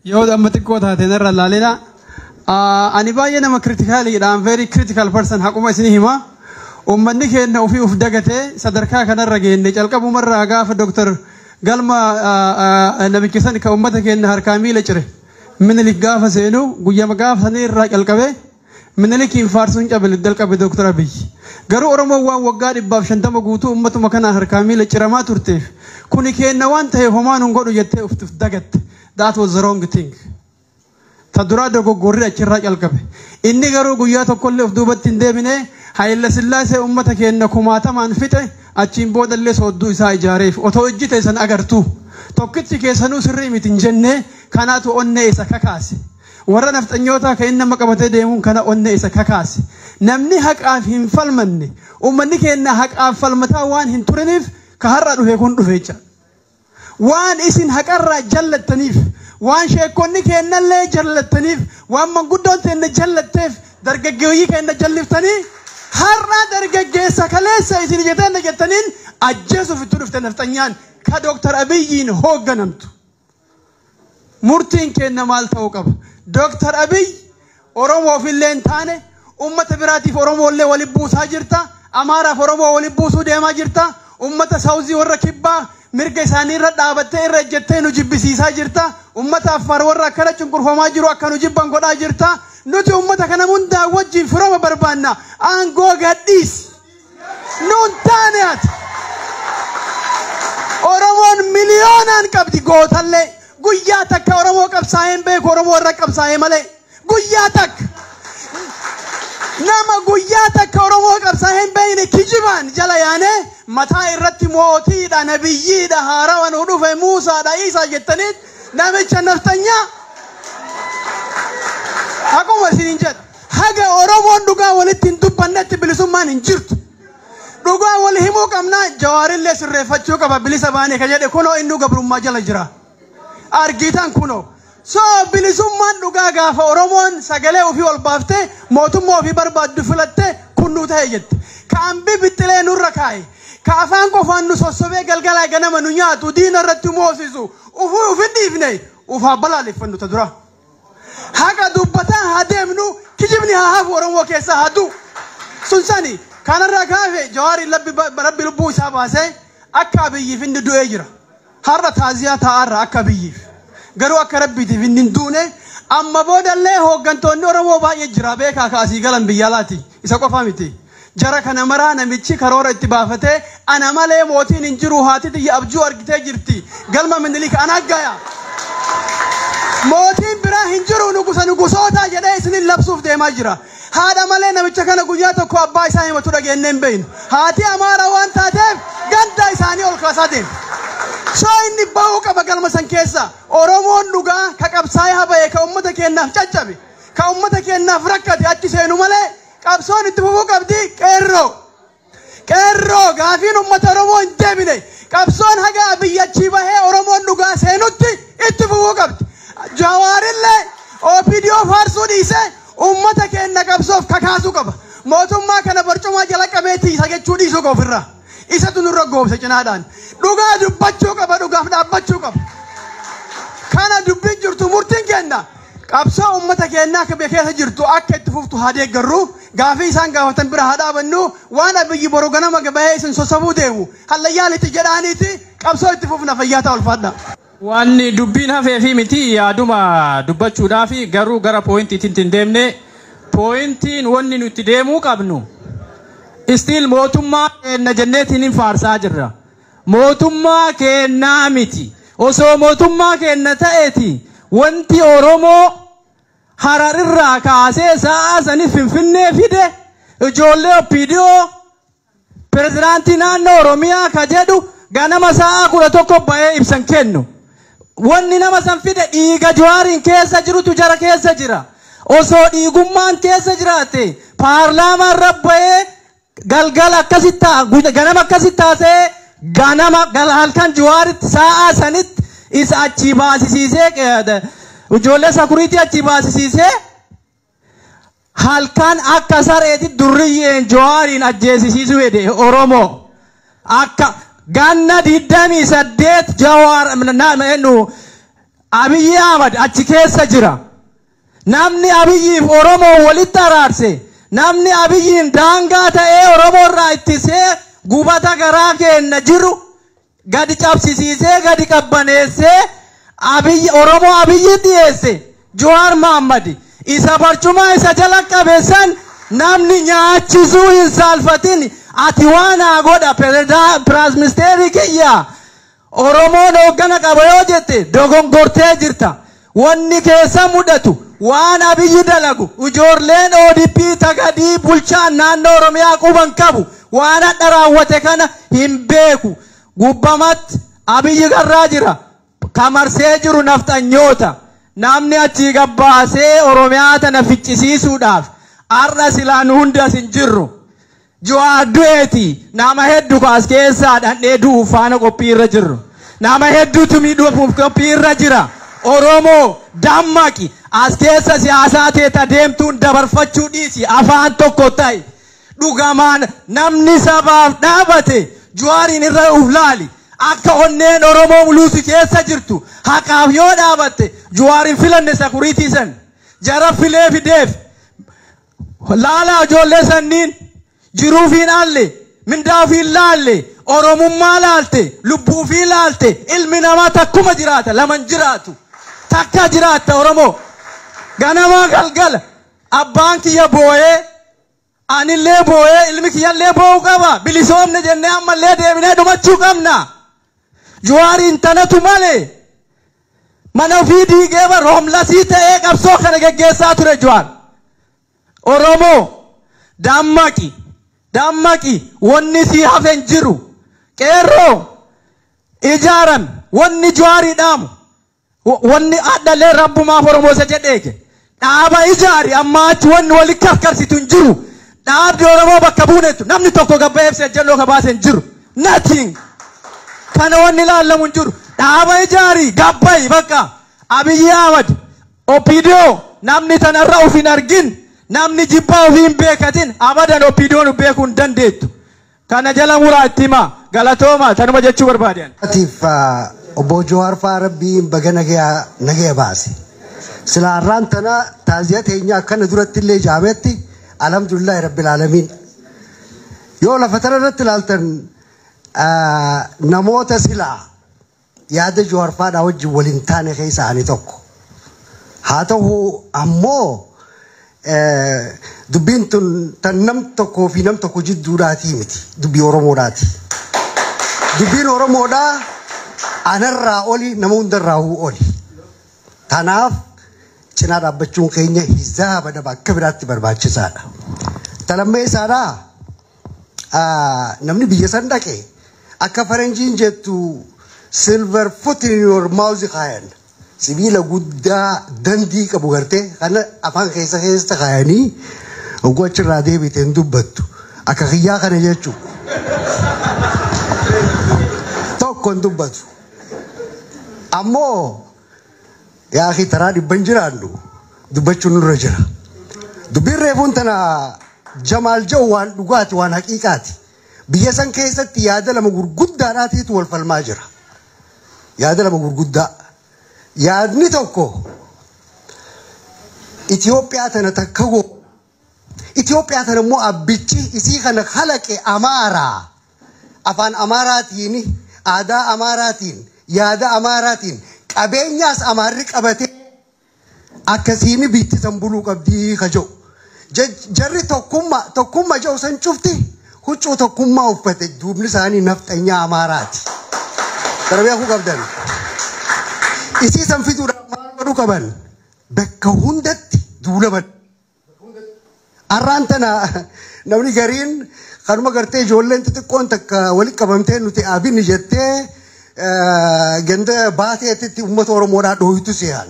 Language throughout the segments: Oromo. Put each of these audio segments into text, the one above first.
Yoo ammatti koota teenarra laalina. Ani baay'ee nama critical I'm very critical person hakuma isin hima. Ummanni keenya ofii uf dagatee sadarkaa kanarra geenne calqabumarraa gaafa Dr. Galma namichi san ka ummata keenya harkaa miila cire. Minilik gaafa seenu guyyama gaafa sanii irraa calqabe minilikiin faarsuun cabale dalqabe Dr. Abiy. Garuu Oromoo waan waggaa 150 guutuu ummatuma kana harkaa miila ciramaa turteef kuni keenya waan ta'eef homaan hin godhu jettee uf dagatte. That was the wrong thing. Tadura dogoggorri achirraa calqabe. Inni garuu guyyaa tokkollee of duubatti hin deebine Haayila Sillaasee ummata keenya kumaatamaan fixe achiin boodallee soodduu isaa ijaareef otoo ijjite san agartu. Tokkichi keessanuu sirrii miti hin jenne kanaatu onnee isa kakaase. Warra nafxanyoota ka inni nama qabatee deemuun kana onnee isa kakaase. Namni haqaaf hin falmanne ummanni keenya haqaaf falmataa waan hin turiniif ka har'a dhufe kun dhufeecha. Waan isin haqarraa jallattaniif waan sheekonni kennallee jallattaniif waan manguddoon teenne jallatteef dargaggeeyyii keenya jalliftanii har'a dargaggeessa kaleessa isin jettanii jettaniin ajjeesuuf itti dhufte nafxanyaan ka Dr. Abiyyiin hoogganamtu. Murtiin keenya maal ta'uu qaba? Dr. Abiy Oromoof illee hin taane ummata biraatiif Oromoollee waliin buusaa jirta. Amaaraaf Oromoo waliin buusuu deemaa jirta. Ummata Saawuzii warra kibbaa mirga isaanii irra dhaabattee irra ejjettee nu jibbisiisaa jirta. Ummata Affaar warra akkana cunqurfamaa jiru akka nu jibban godhaa jirta. Nuti ummata kana hundaa wajjin firoma barbaanna. Aangoo gadhiis. Nuun taane ati. Oromoon miliyoonaan qabdi gootallee. Guyyaa takka Oromoo qabsaa'een beeku Oromoo warra qabsaa'ee malee. Guyyaa takka. Nama guyyaa takka Oromoo qabsaa'een beekne kijibaan jala yaane mataa irratti mootiidha nabiyyiidha haarawan dhufe Muusaadha Iisaa jettanii namicha naftanyaa akkuma isin jedha haga Oromoon dhugaa walitti hin dubbannetti bilisummaan hin jirtu. Dhugaa wal himuu qabnaa Jawaarillee sirreeffachuu qaba bilisa baanee ka jedhe kunoo inni gabrummaa jala jira. Argitan kunoo so bilisummaan dhugaa gaafa Oromoon sagalee ofii ol baaftee mootummaa ofii barbaaddu filattee kunnuu ta'e jette. Kaambii bittilee nurra kaa'e. Ka afaan qofaan nu sossobee galgalaa ganama nu nyaatu diina irratti moosisu ufuu ufin dhiifne ufaa balaaleffannu ta dura. Haqa dubbataa haa deemnu kijibni haa hafu Oromoo keessa haa du'u. Sun sani kanarraa kaafe Jawaariin rabbi lubbuu isaa baasee akka Abiyyiif inni du'ee jira. Har'a taaziyaa taa'arra akka Abiyyiif. Garuu akka rabbiitiif inni hin duune amma boodallee hooggantoonni Oromoo baay'ee jira beekaa kaasii galan biyya alaati. Isa qofa miti. Jara kana maraa namichi karoora itti baafatee ana malee mootiin hin jiru haati xiyya abjuu argitee jirti. Galma Minilik ana gaya. Mootiin biraa hin jiru nugusoota jedhee isinin labsuuf deemaa jira. Haadha malee namicha kana guyyaa tokko abbaa isaa himatu dhageennee hin beeknu. Haati Amaara waan taateef ganda isaanii ol kaasaa deemu. So inni bahuu qaba galma san keessa Oromoon dhugaa ka qabsaa'ee habaye ka ummata keenyaaf caccabe ka ummata keenyaaf rakkate achi seenu malee qabsoon itti fufuu qabdi qeerroo gaafiin ummata Oromoo hin deebine qabsoon haga biyyachii bahee Oromoon dhugaa seenutti itti fufuu qabdi. Jawaarillee OPDO faarsuu dhiisee ummata keenya qabsoof kakaasuu qaba. Mootummaa kana barcumaa jala qabeetii isa jechuu dhiisuu qaba ofirraa. Isatu nurra goobse cinaadhaan. Dhugaa dubbachuu qaba dhugaaf dhaabbachuu qaba. Kana dubbiin jirtu murtiin kenna. Qabsoo ummata keenyaa akka keessa jirtu akka itti fuftu haa deeggarru. Gaafii isaan gaafatan bira haa dhaabannu waan Abiyyi boru ganama bahee isin sossobuu deemu. Hallayyaanitti jedhaaniiti qabsoo itti fufna fayyaa ta'u ulfaadha. Wanni dubbiin hafee fi miti yaaduma dubbachuudhaaf garuu gara pooyintiitiin hin deemne pooyintiin wanni nuti deemuu qabnu. Istil mootummaa keenya jenneetiin hin faarsaa jirra. Mootummaa keenyaa miti. Osoo mootummaa keenya ta'eeti wanti Oromoo Hararirraa kaasee sa'a sanii Finfinnee fide ijoollee OPDO pirezidaantii naannoo Oromiyaa ka jedhu ganama sa'a 11 bahee ibsan kennu. Wanni nama san fide dhiiga Jawaariin keessa jirutu jara keessa jira. Osoo dhiigummaan keessa jiraate paarlaamaan rabba'ee galgala akkasitta ganama akkasittaasee ganama halkan Jawaaritti sa'a sanitti isa achi baasisiisee ijoollee sakuriitii achi baasisiisee halkan akka sareetti durriyyeen Jawaariin ajjeesisiisuu jedhe Oromoo akka ganna 28 Jawaar Abiyyi Ahmad achi keessa jira. Namni Abiyyiif Oromoo walitti araarse, namni Abiyyiin daangaa ta'ee Oromoo irraa ittisee gubata garaa keenya jiru gadi cabsisiisee gadi qabbaneessee Oromoo Abiyyi dhiyeesse Jawaar Mohammad isa barcuma isa jala qabeessan namni nyaachisuu hin saalfatin ati waan godha Piraayimisteerii kiyya Oromoon hooggana qaba yoo jette dogongortee jirta. Wanni keessa mudatu waan Abiyyi dalagu ijoolleen ODP tagadii bulchaan naannoo Oromiyaa quban qabu waan adda raawwate kana hin beeku. Gubbamatti Abiyyi garraa jira kamarsee jiru nafxanyoota namni achi gabbaasee Oromiyaa tana ficcisiisuudhaaf har'a silaan hundas hin jirru. Jawaar du'eeti nama hedduu kaas keessaa dhandhee du'uuf faana qophii irra jirru. Nama hedduutu miidhuuf qophii irra jira. Oromoo dammaqi as keessa siyaasaa teeta deemtuun dabarfachuu dhiisi afaan tokko ta'i. Dhugamaan namni sabaaf dhaabate Jawaariin irra uflaali. Akka onneen Oromoo muluusi keessa jirtu haqaaf yoo dhaabatte Jawaariin filanne sakuriitii san jara filee fideef laala ijoollee sanniin jiruu fi laalle mindaa fi laalle Oromummaa laalte lubbuu fi laalte ilmi namaa takkuma jiraata laman jiraatu takka jiraata Oromoo ganama galgala abbaan kiyya boo'ee anillee boo'ee ilmi kiyyallee boo'uu qaba bilisoomne jennee ammallee deebinee dhumachuu qabna. Jawaariin tanatu malee mana ofii diigee roomlasii ta'ee qabsoo kana geggeessaa ture Jawaar. Oromoo dammaqi dammaqi wanni si hafen jiru qeerroo ijaaran wanni Jawaarii dhaamu wanni addalee rabbumaaf Oromoo isa jedheeke dhaaba ijaari amma achi wanni wali karkarsitu hin jiru. Dhaabdi Oromoo bakka buunetu namni tokko gabbaa'eef jalloo kabaase hin jiru. Nothing. Kana wanni laallamu hin jiru. Dhaaba ijaari gabba'i bakka Abiyyi Ahmad Opiidiyoo namni tanarra of hin argin namni jibbaa ofii hin beekatin abadan Opiidiyoon beekuu hin dandeettu. Kana jala muraa itti himaa galatooma tanuma jechuu barbaadan. Atiif obbo Jawaar faa rabbiin baga nagaya baase. Sila har'aan tana taaziyaa teenya akkana duratti illee jaametti alhamdulillahi rabbil aalamiin. Yoo lafa tana irratti ilaaltan namoota silaa yaada Jawaar faadhaa wajjin waliin taane keessa ani tokko. Haa ta'u ammoo dubbiin tun tan nam tokkoo fi nam tokko jidduudhaatii miti dubbii Oromoodhaati. Dubbiin Oromoodhaa anarraa oli nama hundarraa oli. Kanaaf cinaa dhaabbachuun keenya hizaa bada bakka biraatti barbaachisaadha. Talammee isaadhaa namni biyya san dhaqe akka faranjiin jettu silver foot in your mouth kaayan sibiila guddaa dandii qabu gartee kana afaan keessa kaayanii oguu achirraa deebiteen dubbattu akka kiyyaa kana jechuu tokko hin dubbatu ammoo yaa akhi taraa dhibban jiraannu dubbachuun nurra jira. Dubbiin reefuun tana Jamaal Jaw waan dhugaati waan haqiiqaati. Biyya san keessatti yaada lama gurguddaadhaatiitu wal falmaa jira. Yaada lama gurguddaa. Yaadni tokko Itoophiyaa tana takka goo. Itoophiyaa tana immoo abbichi isii kana kalaqe Amaaraa. Afaan Amaaraatiin, aadaa Amaaraatiin, yaada Amaaraatiin, qabeenyaas Amaarri qabatee akkasiin biittisan buluu qabdii kaja'u. Jarri tokkummaa ja'u san cufti huccuu tokkummaa uffate duubni isaanii nafxanyaa Amaaraati. Darbeekuu qabdan. Isii san fiduudhaaf maal godhuu qaban? Bakka hundatti duulaban. Har'aan tana namni gariin kanuma gartee ijoolleen xixiqqoon takka walitti qabamtee nuti abinni jettee ganda baateetti uummata Oromoodhaa dhoohitu seehan.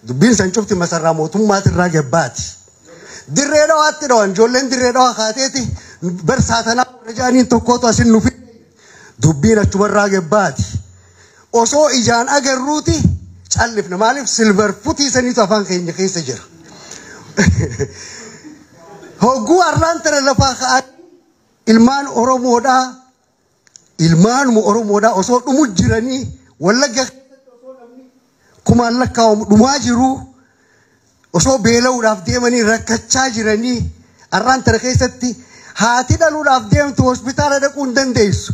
Dubbiin san cufti masarraa mootummaatirraa gabbaati. Dirree dhawaatti dhawan ijoolleen dirree dhawaa kaateeti barsaatanaa rajaaniin tokkootu asin nufi dubbiin achumarraa gabbaati. Osoo ijaan agarruuti callifna maaliif silver futii saniitu afaan keenya keessa jira. Hogguu har'aan tana lafaa ka'an ilmaan Oromoodhaa osoo dhumu jiranii Wallagga kumaan lakkaa'amu dhumaa jiru osoo beela'uudhaaf deemanii rakkachaa jiranii arraan tana keessatti haati dhaluudhaaf deemtu hospitaala dhaquu hin dandeessu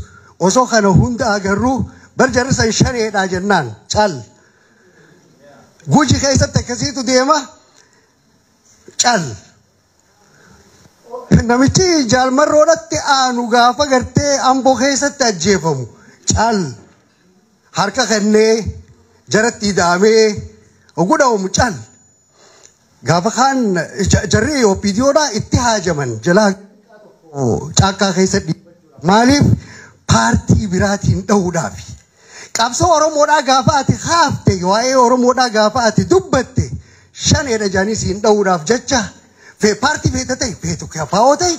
osoo kana hunda agarru barjarri san shaneedha jennaan cal guji keessatti akkasiitu deema cal namichi jaalmarroodhatti aanu gaafa gartee amboo keessatti ajjeefamu cal harka kennee jaratti ida'amee ogudhawamu cal gaafa kaan jarri OPDOdha itti haajaman jalaa caakkaa keessatti maaliif paartii biraatiin dha'uudhaaf qabsoo Oromoodhaa gaafa ati haafte waa'ee Oromoodhaa gaafa ati dubbatte shaneedha jaanii siin dha'uudhaaf jecha fee paartii feeta ta'e feetu kafaa'oo ta'e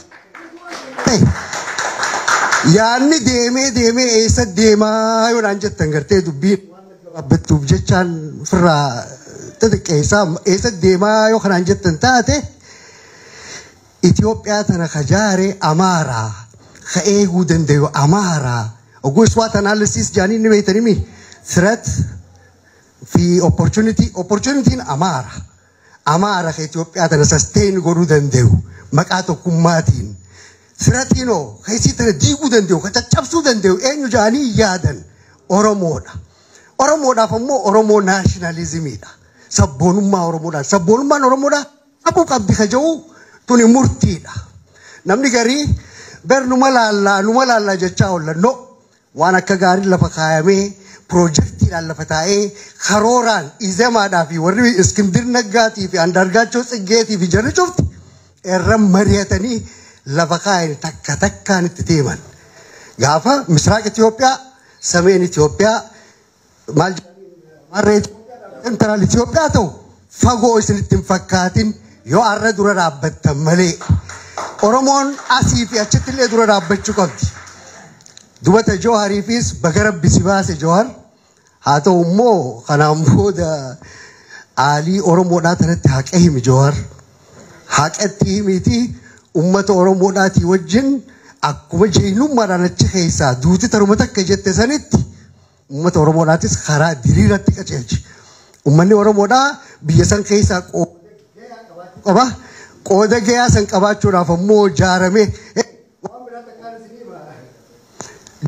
yaanni deemee eessa deemaa yoonaan jettan gartee dubbiin abbattuuf jechaan firraa xixiqqeessaa eessa deemaa yoo kanaan jettan taate Itoophiyaa tana kajaare Amaaraa ka eeguu dandayu Amaaraa oguu SWOT analysis jaanii ni beeytanimi threat fi opportunitiin Amaara ka Itoophiyaa tana sustain godhuu dandayu maqaa tokkummaatiin threatinoo ka isii tana diiguu dandayu ka caccabsuu dandayu eenyu jaanii yaadan Oromoodhaaf ammoo Oromoo naashinaalizimiidha sabboonummaa Oromoodhaan sabboonummaan Oromoodhaa abuu qabdi ka jedhu tuni murtiidha namni garii ber numa laallaa jechaa oollanno waan akka gaarii lafa kaayamee piroojeektiidhaan lafa taa'ee karooraan izemaadhaa fi warri Iskindir Naggaatii fi Andaargaachoo Tsiggeetii fi jarri cufti irra mari'atanii lafa kaayan takka takkaan itti deeman gaafa misraaq Itoophiyaa sameen Itoophiyaa maal marree central Itoophiyaa ta'u fagoo isinitti hin fakkaatin yoo arra dura dhaabbattan malee Oromoon asii fi achitti illee dura dhaabbachuu qabdi. Dubata Jawhariifis bagara bisi baase Jawhar haa ta'u immoo kanaan booda aalii Oromoodhaa tanatti haqa himi Jawhar haqatti himiti ummata Oromoodhaatii wajjin akkuma jeenummaadhaan achi keessaa duuti taruma takka jette sanitti ummata Oromoodhaatis karaa diriiratti qaceelchi. Ummanni Oromoodhaa biyya san keessaa qaba qooda gayaa san qabaachuudhaaf ammoo jaaramee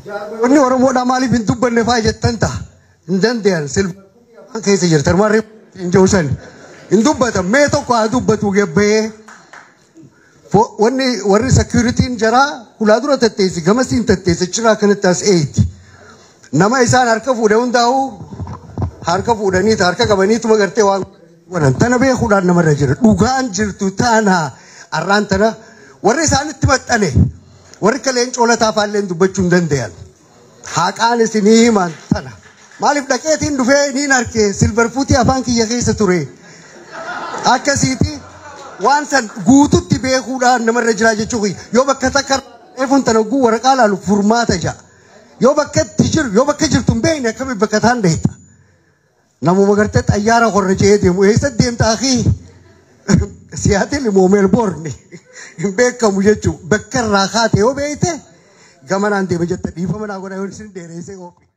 jaarmonni Oromoodhaa maaliif hin dubbanne fa'aa jettan ta'a hin danda'an silbaan keessa jirtan maarree hin jawsan hin dubbatan mee tokko haa dubbatu gebbee wanni warri security'n jaraa hulaa dura tatteessi gamasiin tatteessa ciraa kanatti as eeyti nama isaan harka fuudhe hundaa'u harka fuudhanii harka qabaniituma gartee waan tana beekuudhaan namarra jira dhugaan jirtu taana arraan tana warri isaanitti maxxane warri kaleen coolataa faalleen dubbachuu hin danda'an haqaan isinii himan tana maaliif dhaqeetiin dhufee niin arke silverfuutii afaan kiyya keessa ture akkasiiti waan san guututti beekuudhaan namarra jira jechuun yoo bakka takka eefuun tana guu waraqaa laalu furmaata ja'a yoo bakkatti jiru yoo bakka jirtu hin beekne akkamitti bakka taan dheeta namuma gartee xayyaara horra jee deemu eessa deemta akii Siyaatiin immoo Melbourne hin beekamu jechuun bakka irraa kaatee yoo beekte gamanaan deema jetta dhiifama naa godha yoo isin dheereessee qophii.